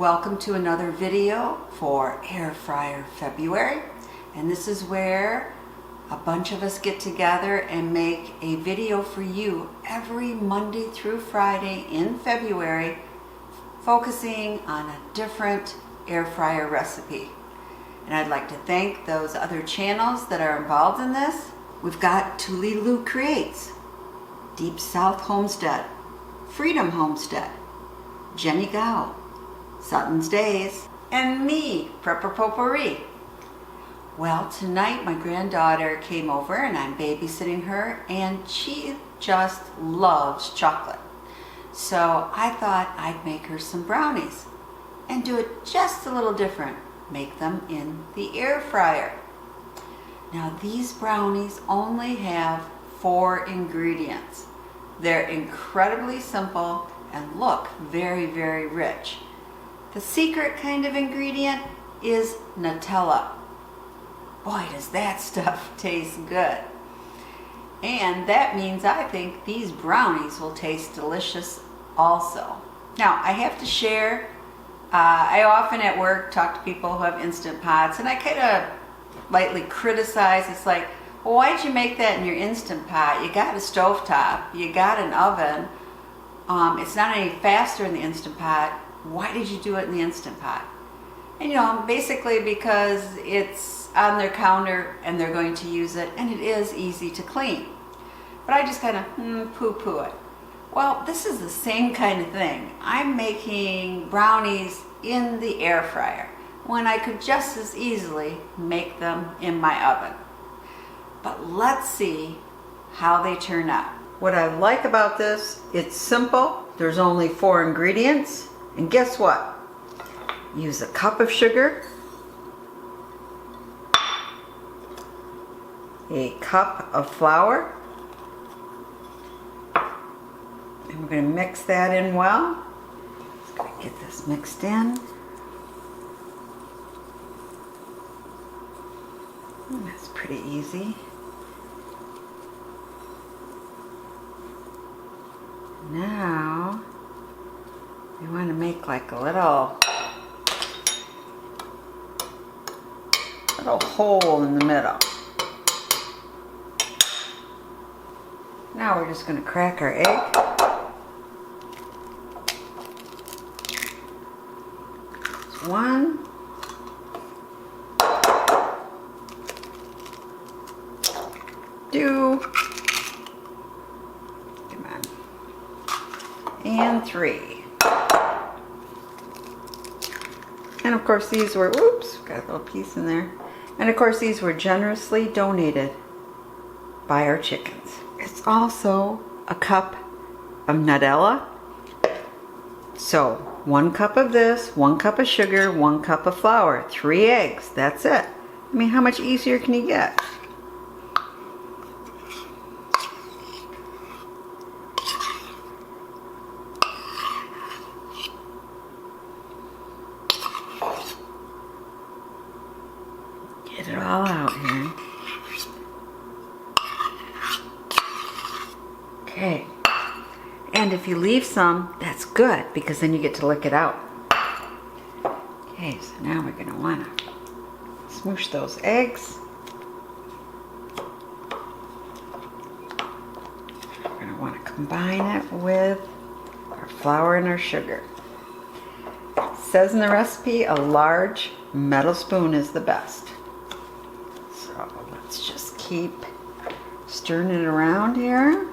Welcome to another video for Air Fryer February, and this is where a bunch of us get together and make a video for you every Monday through Friday in February, focusing on a different air fryer recipe. And I'd like to thank those other channels that are involved in this. We've got Tuliloo Creates, Deep South Homestead, Freedom Homestead, Jenny Gow, Sutton's Days, and me, Prepper Potpourri. Well, tonight my granddaughter came over and I'm babysitting her, and she just loves chocolate. So I thought I'd make her some brownies and do it just a little different. Make them in the air fryer. Now these brownies only have 4 ingredients. They're incredibly simple and look very, very rich. The secret kind of ingredient is Nutella. Boy, does that stuff taste good. And that means I think these brownies will taste delicious also. Now, I have to share, I often at work talk to people who have Instant Pots, and I kind of lightly criticize. It's like, well, why'd you make that in your Instant Pot? You got a stovetop, you got an oven. It's not any faster in the Instant Pot. Why did you do it in the Instant Pot? And basically because it's on their counter and they're going to use it, and it is easy to clean. But I just kind of poo-poo it. Well, this is the same kind of thing. I'm making brownies in the air fryer when I could just as easily make them in my oven. But let's see how they turn out. What I like about this, it's simple. There's only 4 ingredients. And guess what? Use a cup of sugar, a cup of flour, and we're going to mix that in well. Just going to get this mixed in. And that's pretty easy. Now we want to make like a little hole in the middle. Now we're just going to crack our egg. There's 1. 2. Come on. And 3. And of course these were, whoops, got a little piece in there. And of course these were generously donated by our chickens. It's also a cup of Nutella. So 1 cup of this, 1 cup of sugar, 1 cup of flour, 3 eggs, that's it. I mean, how much easier can you get? Get it all out here. Okay. And if you leave some, that's good, because then you get to lick it out. Okay, so now we're going to want to smoosh those eggs. We're going to want to combine it with our flour and our sugar. It says in the recipe, a large metal spoon is the best. So let's just keep stirring it around here.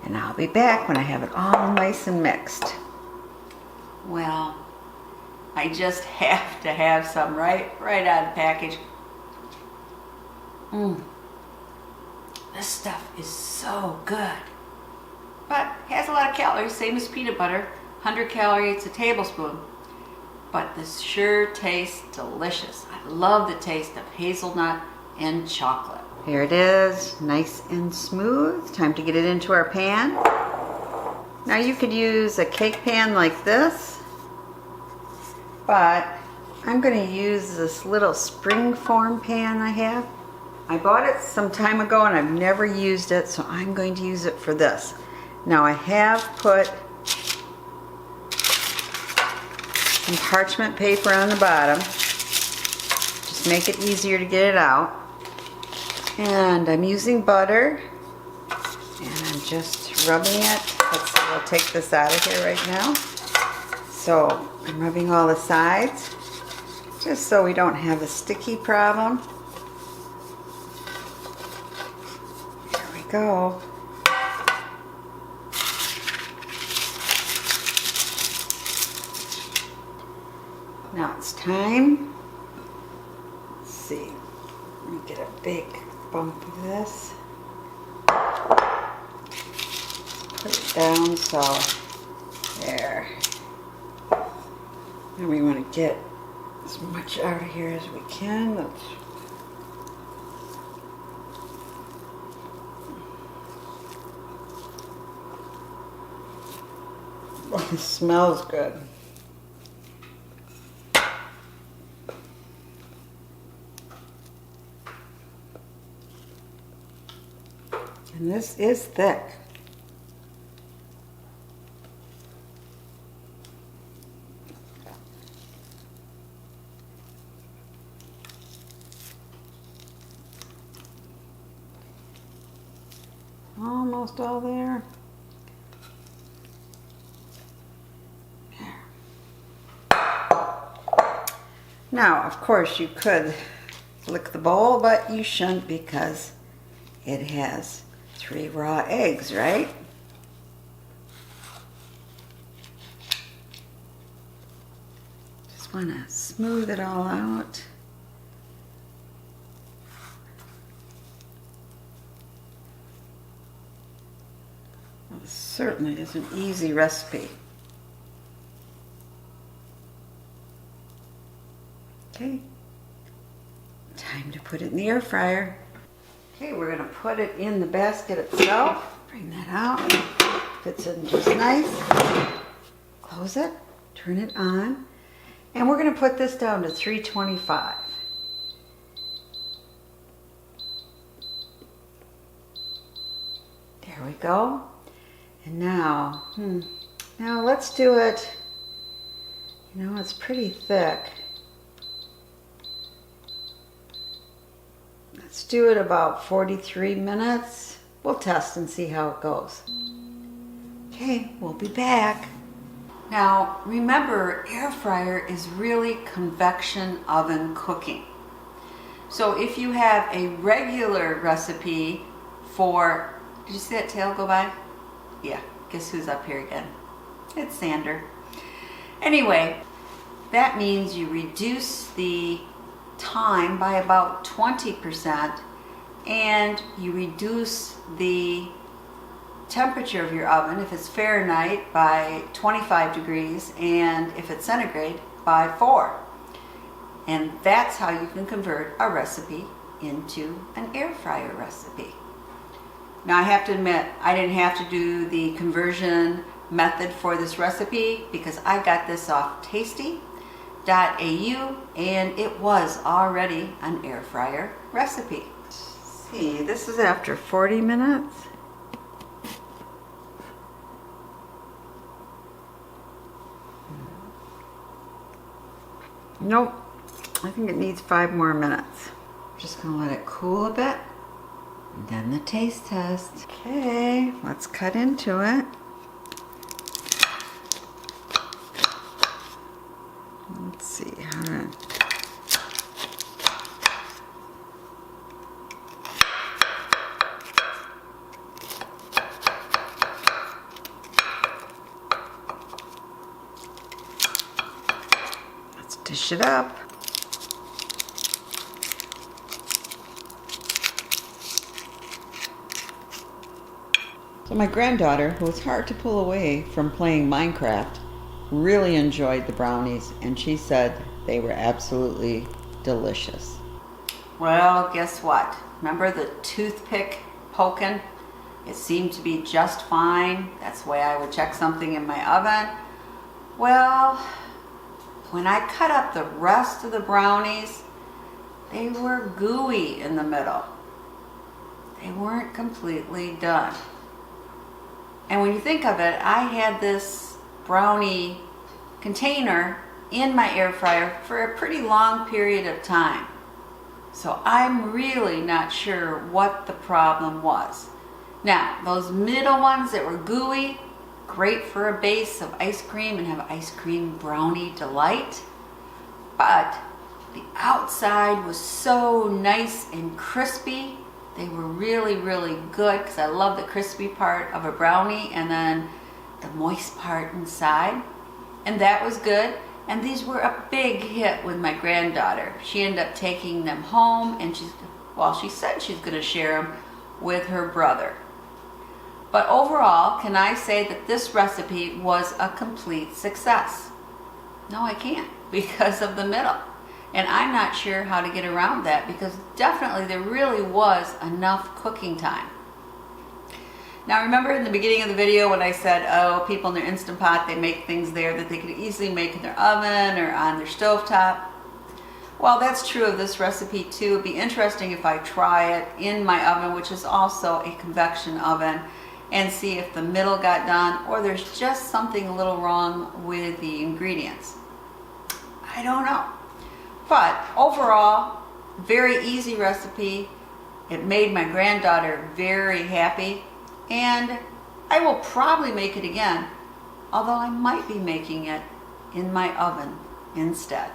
And I'll be back when I have it all nice and mixed. Well, I just have to have some right out of the package. This stuff is so good. But has a lot of calories, same as peanut butter. 100 calories a tablespoon. But this sure tastes delicious. I love the taste of hazelnut and chocolate. Here it is, nice and smooth. Time to get it into our pan. Now you could use a cake pan like this, but I'm going to use this little spring form pan I have. I bought it some time ago and I've never used it, so I'm going to use it for this. Now I have put some parchment paper on the bottom. Just make it easier to get it out. And I'm using butter. And I'm just rubbing it. Let's see, we'll take this out of here right now. So I'm rubbing all the sides, just so we don't have a sticky problem. There we go. Now it's time. Let's see. Let me get a big bump of this. Put it down so there. And we want to get as much out of here as we can. Oh, it smells good. And this is thick. Almost all there. Now, of course, you could lick the bowl, but you shouldn't because it has 3 raw eggs, right? Just want to smooth it all out. Well, this certainly is an easy recipe. Okay, time to put it in the air fryer. Okay, we're going to put it in the basket itself. Bring that out. Fits in just nice. Close it. Turn it on. And we're going to put this down to 325. There we go. And now, now let's do it. You know, it's pretty thick. Let's do it about 43 minutes. We'll test and see how it goes. Okay, we'll be back. Now, remember, air fryer is really convection oven cooking. So if you have a regular recipe for, did you see that tail go by? Yeah, guess who's up here again? It's Sander. Anyway, that means you reduce the time by about 20% and you reduce the temperature of your oven, if it's Fahrenheit, by 25 degrees and if it's centigrade by 4. And that's how you can convert a recipe into an air fryer recipe. Now I have to admit, I didn't have to do the conversion method for this recipe because I got this off tasty.au and it was already an air fryer recipe. Let's see, this is after 40 minutes. Nope, I think it needs 5 more minutes. Just gonna let it cool a bit. And then the taste test. Okay, let's cut into it. Let's see. All right. Let's dish it up. So my granddaughter, who was hard to pull away from playing Minecraft, really enjoyed the brownies, and she said they were absolutely delicious. Well, guess what? Remember the toothpick poking? It seemed to be just fine. That's the way I would check something in my oven. Well, when I cut up the rest of the brownies, they were gooey in the middle. they weren't completely done. And when you think of it, I had this brownie container in my air fryer for a pretty long period of time. So I'm really not sure what the problem was. Now, those middle ones that were gooey, great for a base of ice cream and have ice cream brownie delight. But the outside was so nice and crispy. They were really, really good because I love the crispy part of a brownie and then the moist part inside. And that was good. And these were a big hit with my granddaughter. She ended up taking them home and she said she's going to share them with her brother. But overall, can I say that this recipe was a complete success? No, I can't because of the middle. And I'm not sure how to get around that because definitely there really was enough cooking time. Now remember in the beginning of the video when I said, oh, people in their Instant Pot, they make things there that they could easily make in their oven or on their stovetop? Well, that's true of this recipe too. It'd be interesting if I try it in my oven, which is also a convection oven, and see if the middle got done or there's just something a little wrong with the ingredients. I don't know. But overall, very easy recipe. It made my granddaughter very happy. And I will probably make it again, although I might be making it in my oven instead.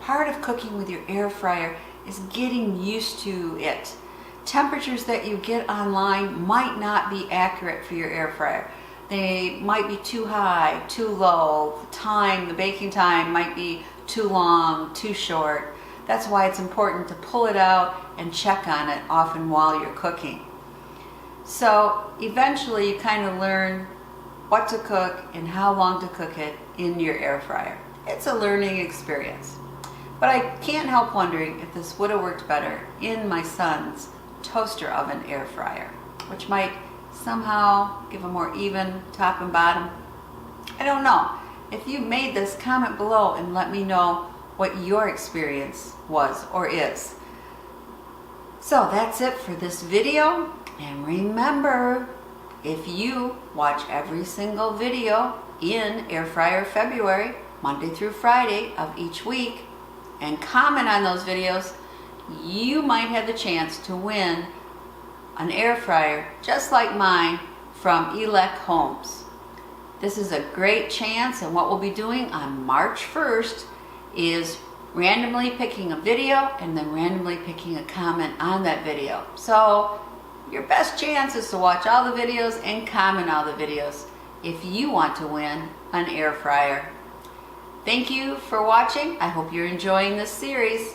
Part of cooking with your air fryer is getting used to it. Temperatures that you get online might not be accurate for your air fryer. They might be too high, too low. The baking time might be too long, too short. That's why it's important to pull it out and check on it often while you're cooking. So eventually you kind of learn what to cook and how long to cook it in your air fryer. It's a learning experience. But I can't help wondering if this would have worked better in my son's toaster oven air fryer, which might somehow give a more even top and bottom. I don't know. If you made this, comment below and let me know what your experience was or is. So that's it for this video. And remember, if you watch every single video in Air Fryer February, Monday through Friday of each week, and comment on those videos, you might have the chance to win an air fryer just like mine from Elect Homes. This is a great chance, and what we'll be doing on March 1st is randomly picking a video and then randomly picking a comment on that video. So your best chance is to watch all the videos and comment all the videos if you want to win an air fryer. Thank you for watching. I hope you're enjoying this series.